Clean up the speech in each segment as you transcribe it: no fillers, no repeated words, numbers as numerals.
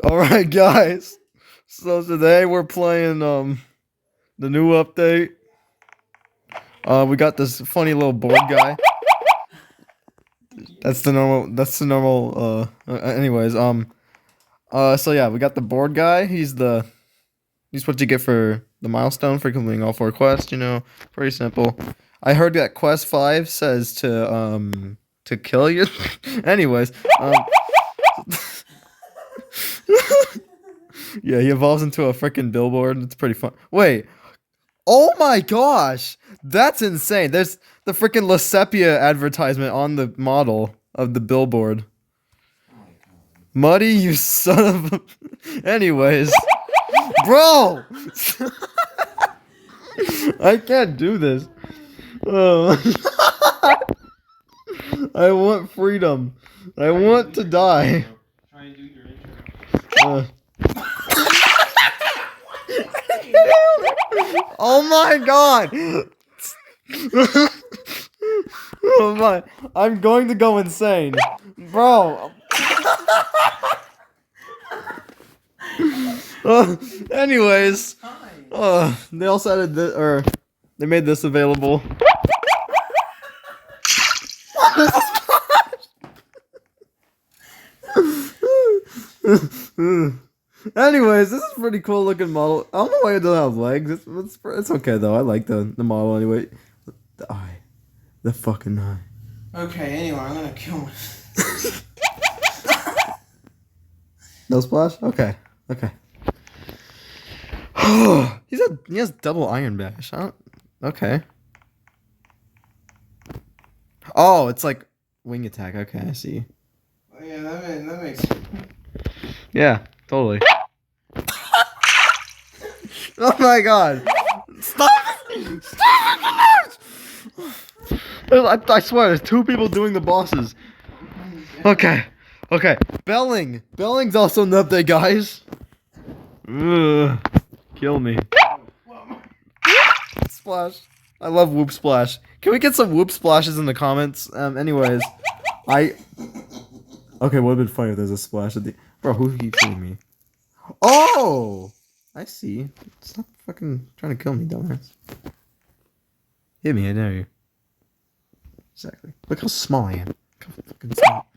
Alright, guys. So today we're playing the new update. We got this funny little board guy. That's the normal anyways, so yeah, we got the board guy. He's what you get for the milestone for completing all 4 quests, pretty simple. I heard that quest 5 says to kill you. Anyways, yeah, he evolves into a freaking billboard. It's pretty fun. Wait, oh my gosh, that's insane. There's the freaking La Sepia advertisement on the model of the billboard. Muddy, you son of a... Anyways, bro, I can't do this. Oh. I want freedom. I want to die. Try and do your intro. Oh my god! Oh my! I'm going to go insane, bro. Anyways, they also added this, or they made this available. Anyways, this is a pretty cool looking model. I don't know why it doesn't have legs. It's okay though. I like the model anyway. The eye. The fucking eye. Okay, anyway, I'm gonna kill him. No splash? Okay. Okay. He has double iron bash. Okay. Oh, it's like wing attack. Okay, I see. Oh, yeah, that makes sense. Yeah, totally. Oh my god. Stop it! Stop it! I swear, there's 2 people doing the bosses. Okay. Okay. Belling. Belling's also an update, guys. Ugh. Kill me. Splash. I love Whoop Splash. Can we get some Whoop Splashes in the comments? Anyways. Okay, would have been funny if there's a splash at the... Bro, who keeps shooting me? Oh! I see. Stop fucking trying to kill me, dumbass. Hit me, I dare you. Exactly. Look how small I am. Look how fucking small.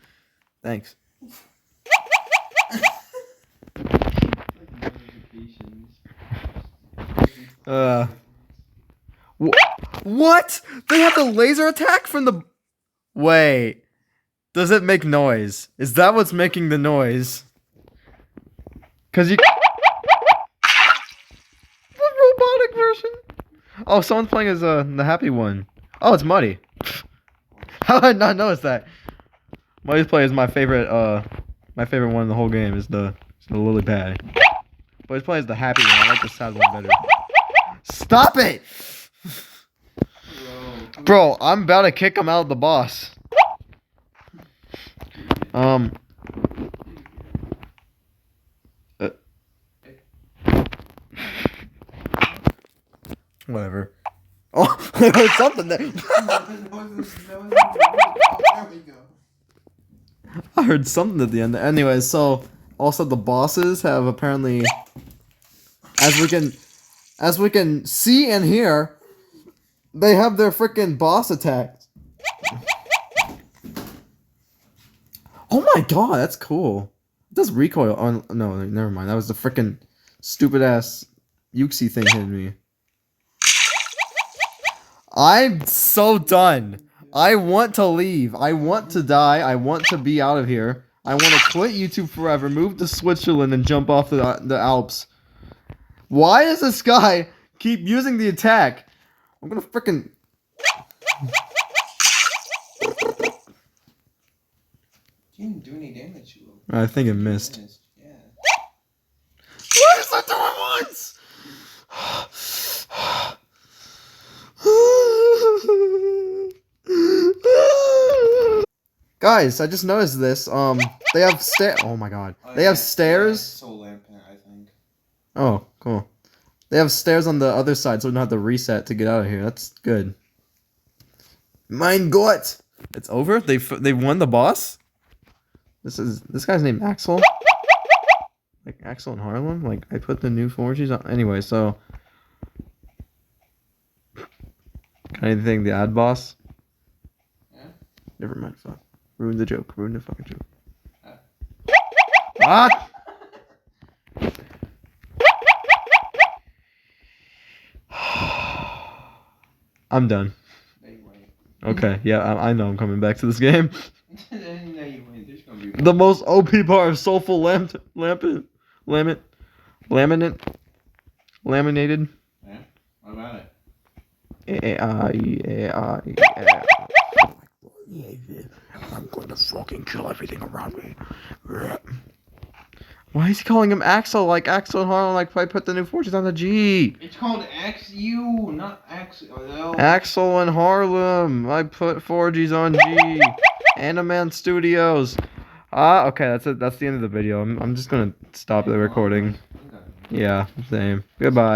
Thanks. What? They have the laser attack from the... Wait. Does it make noise? Is that what's making the noise? Cause you... The robotic version? Oh, someone's playing as the happy one. Oh, it's Muddy. How did I not notice that? Muddy's play is my favorite one in the whole game is the lily pad. But he's playing as the happy one. I like the sad one better. Stop it! Bro, I'm about to kick him out of the boss. Whatever. Oh, I heard something there. There we go. I heard something at the end. Anyways, so also the bosses have apparently, as we can see and hear, they have their freaking boss attacks. Oh my god, that's cool. It does recoil on... No, never mind. That was the freaking stupid ass Yuxi thing hitting me. I'm so done. I want to leave. I want to die. I want to be out of here. I want to quit YouTube forever, move to Switzerland, and jump off the Alps. Why does this guy keep using the attack? I'm gonna freaking... You didn't do any damage to him. I think it missed. Yeah. What is that doing once? Guys, I just noticed this. They have Oh my god. They have stairs. Soul lamp, I think. Oh, cool. They have stairs on the other side, so we don't have to reset to get out of here. That's good. Mein Gott! It's over? They won the boss? This guy's named Axel? Axel and Harlem? Like, I put the new 4Gs on. Anyway, so. Anything, the ad boss? Yeah? Never mind, fuck. Ruined the joke. Ruined the fucking joke. Uh. What? I'm done. No, you wait. Okay, yeah, I know I'm coming back to this game. No, you wait. There's gonna be The most OP bar of soulful laminated. Laminated. Yeah? What about it? I'm gonna fucking kill everything around me. Why is he calling him Axel? Like Axel and Harlem, like I put the new fortunes on the G. It's called XU, not Axel. Axel and Harlem. I put 4Gs on G. Animan Studios. Okay, that's it. That's the end of the video. I'm just gonna stop the recording. Yeah, same. Goodbye.